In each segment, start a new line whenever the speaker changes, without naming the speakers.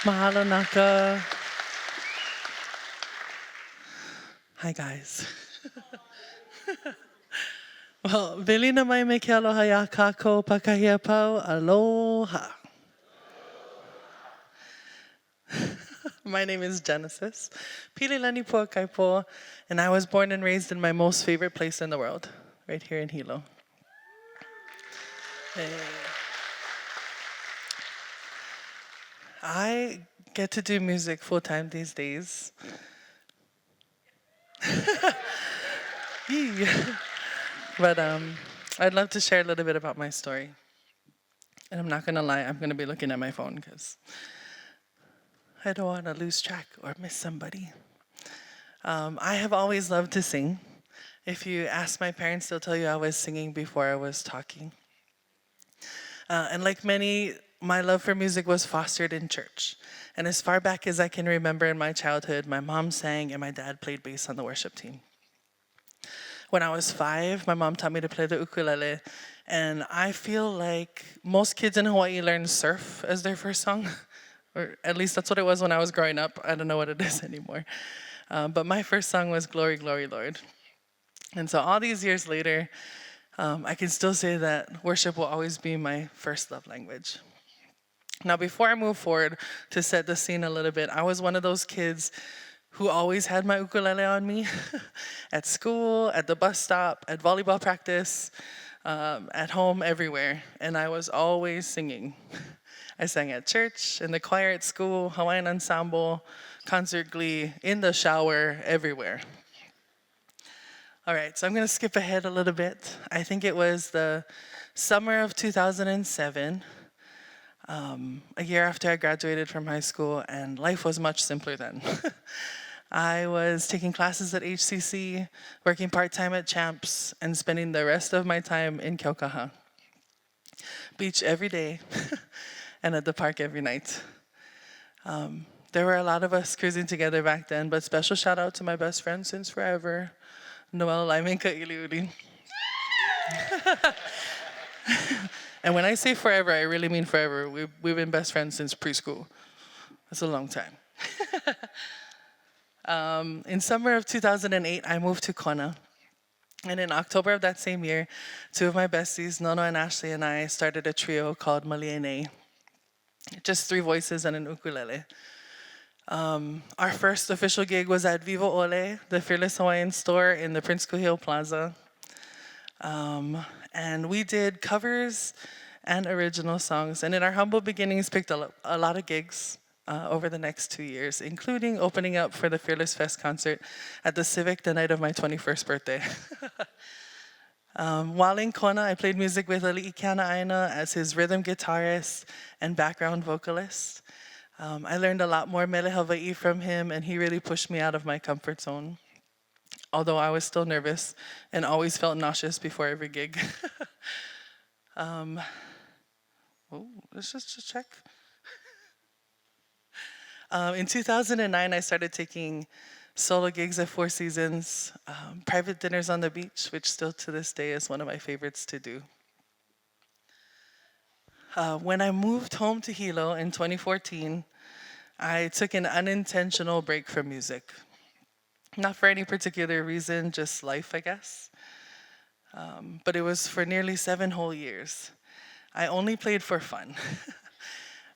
Mahalo Naka. Hi, guys. Well, Velina mai me ke aloha ia kākou pakahia pau. Aloha. My name is Genesis, Pililani Pua-Kaipo, and I was born and raised in my most favorite place in the world, right here in Hilo. Hey. I get to do music full-time these days. Yee. But I'd love to share a little bit about my story. And I'm not going to lie, I'm going to be looking at my phone because I don't want to lose track or miss somebody. I have always loved to sing. If you ask my parents, they'll tell you I was singing before I was talking. And like many, my love for music was fostered in church. And as far back as I can remember in my childhood, my mom sang and my dad played bass on the worship team. When I was 5, my mom taught me to play the ukulele. And I feel like most kids in Hawaii learn surf as their first song. Or at least that's what it was when I was growing up. I don't know what it is anymore. But my first song was Glory, Glory, Lord. And so all these years later, I can still say that worship will always be my first love language. Now, before I move forward to set the scene a little bit, I was one of those kids who always had my ukulele on me at school, at the bus stop, at volleyball practice, at home, everywhere. And I was always singing. I sang at church, in the choir at school, Hawaiian ensemble, concert glee, in the shower, everywhere. All right, so I'm going to skip ahead a little bit. I think it was the summer of 2007, a year after I graduated from high school, and life was much simpler then. I was taking classes at HCC, working part-time at Champs, and spending the rest of my time in Keukaha. Beach every day, and at the park every night. There were a lot of us cruising together back then, but special shout out to my best friend since forever, Noel Laimenka Iliuli. And when I say forever, I really mean forever. We've been best friends since preschool. That's a long time. In summer of 2008, I moved to Kona. And in October of that same year, 2 of my besties, Nono and Ashley, and I started a trio called Maliene. Just 3 voices and an ukulele. Our first official gig was at Vivo Ole, the Fearless Hawaiian store in the Prince Kuhio Plaza. And we did covers and original songs. And in our humble beginnings, picked a lot of gigs over the next 2 years, including opening up for the Fearless Fest concert at the Civic the night of my 21st birthday. While in Kona, I played music with Ali'i Aina as his rhythm guitarist and background vocalist. I learned a lot more mele Hawaii from him, and he really pushed me out of my comfort zone. Although I was still nervous and always felt nauseous before every gig. Let's just check. In 2009, I started taking solo gigs at Four Seasons, private dinners on the beach, which still to this day is one of my favorites to do. When I moved home to Hilo in 2014, I took an unintentional break from music. Not for any particular reason, just life, I guess. But it was for nearly 7 whole years. I only played for fun.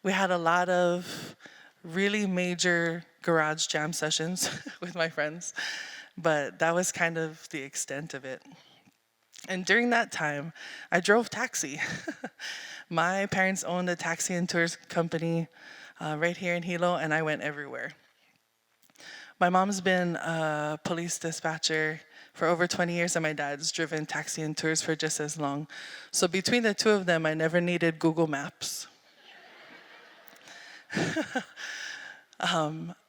We had a lot of really major garage jam sessions with my friends, but that was kind of the extent of it. And during that time, I drove taxi. My parents owned a taxi and tours company right here in Hilo, and I went everywhere. My mom's been a police dispatcher for over 20 years, and my dad's driven taxi and tours for just as long. So between the 2 of them, I never needed Google Maps.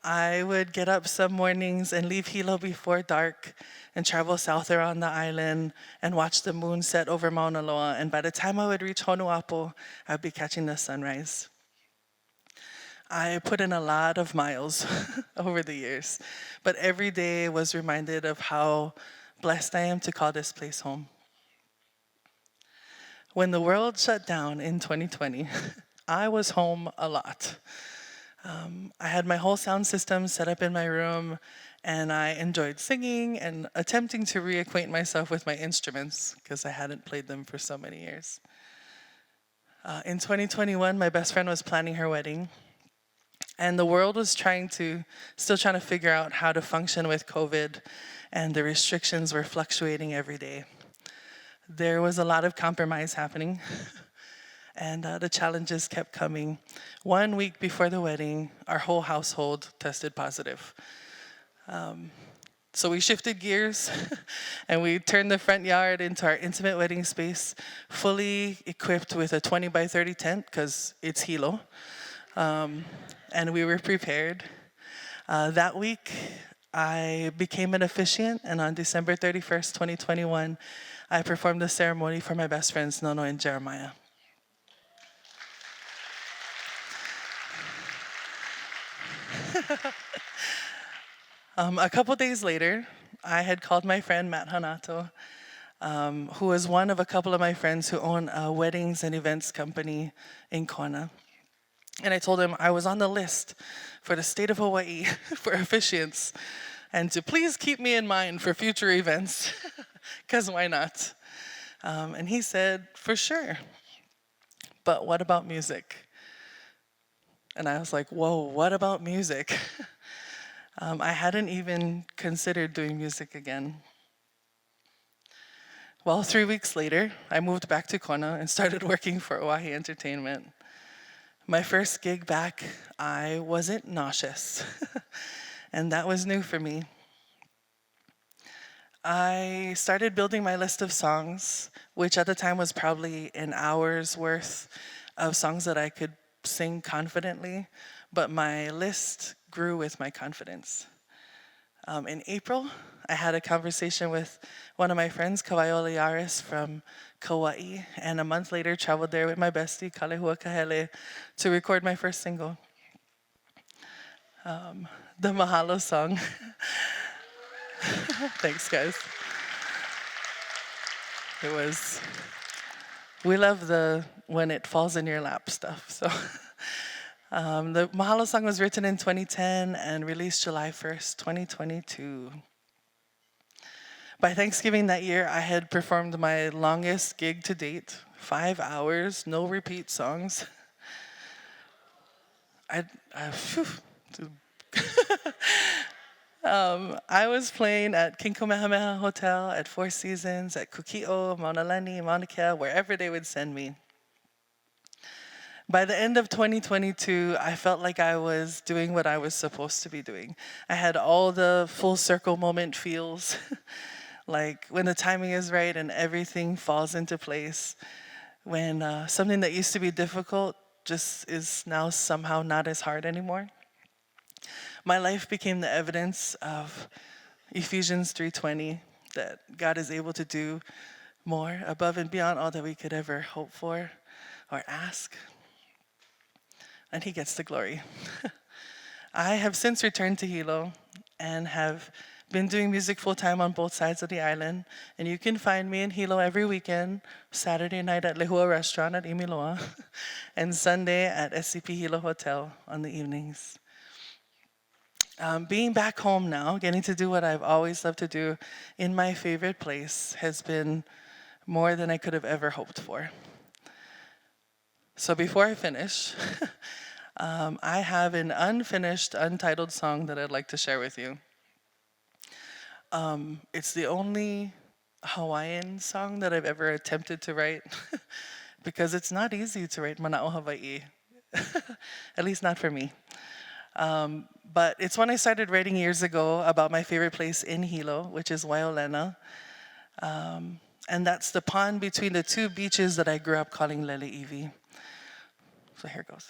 I would get up some mornings and leave Hilo before dark and travel south around the island and watch the moon set over Mauna Loa. And by the time I would reach Honuapo, I would be catching the sunrise. I put in a lot of miles over the years, but every day was reminded of how blessed I am to call this place home. When the world shut down in 2020, I was home a lot. I had my whole sound system set up in my room, and I enjoyed singing and attempting to reacquaint myself with my instruments because I hadn't played them for so many years. In 2021, my best friend was planning her wedding, and the world was still trying to figure out how to function with COVID, and the restrictions were fluctuating every day. There was a lot of compromise happening, and the challenges kept coming. 1 week before the wedding, our whole household tested positive. So we shifted gears and we turned the front yard into our intimate wedding space, fully equipped with a 20 by 30 tent because it's Hilo. And we were prepared. That week, I became an officiant, and on December 31st, 2021, I performed the ceremony for my best friends, Nono and Jeremiah. A couple days later, I had called my friend Matt Hanato, who was one of a couple of my friends who own a weddings and events company in Kona. And I told him I was on the list for the state of Hawaii for officiants, and to please keep me in mind for future events, because why not? And he said, for sure, but what about music? And I was like, whoa, what about music? I hadn't even considered doing music again. Well, 3 weeks later, I moved back to Kona and started working for Oahe Entertainment. My first gig back, I wasn't nauseous, and that was new for me. I started building my list of songs, which at the time was probably an hour's worth of songs that I could sing confidently, but my list grew with my confidence. In April, I had a conversation with one of my friends, Kawaiʻole Yaris from Kauai, and a month later traveled there with my bestie, Kalehua Kahele, to record my first single. The Mahalo song. Thanks, guys. We love the when it falls in your lap stuff, so. The Mahalo song was written in 2010 and released July 1st, 2022. By Thanksgiving that year, I had performed my longest gig to date, 5 hours, no repeat songs. I was playing at King Kamehameha Hotel, at Four Seasons, at Kukio, Mauna Lani, Mauna Kea, wherever they would send me. By the end of 2022, I felt like I was doing what I was supposed to be doing. I had all the full circle moment feels, like when the timing is right and everything falls into place, when something that used to be difficult just is now somehow not as hard anymore. My life became the evidence of Ephesians 3:20, that God is able to do more above and beyond all that we could ever hope for or ask. And he gets the glory. I have since returned to Hilo and have been doing music full-time on both sides of the island. And you can find me in Hilo every weekend, Saturday night at Lehua Restaurant at Imiloa, and Sunday at SCP Hilo Hotel on the evenings. Being back home now, getting to do what I've always loved to do in my favorite place has been more than I could have ever hoped for. So before I finish, I have an unfinished, untitled song that I'd like to share with you. It's the only Hawaiian song that I've ever attempted to write because it's not easy to write Mana'o Hawaii, at least not for me. But it's one I started writing years ago about my favorite place in Hilo, which is Waiʻolena. And that's the pond between the two beaches that I grew up calling Lele'iwi. So here goes.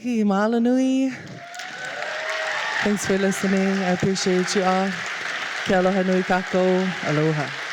Hi mahalo nui. Thanks for listening. I appreciate you all. Ke aloha nui kākou. Aloha.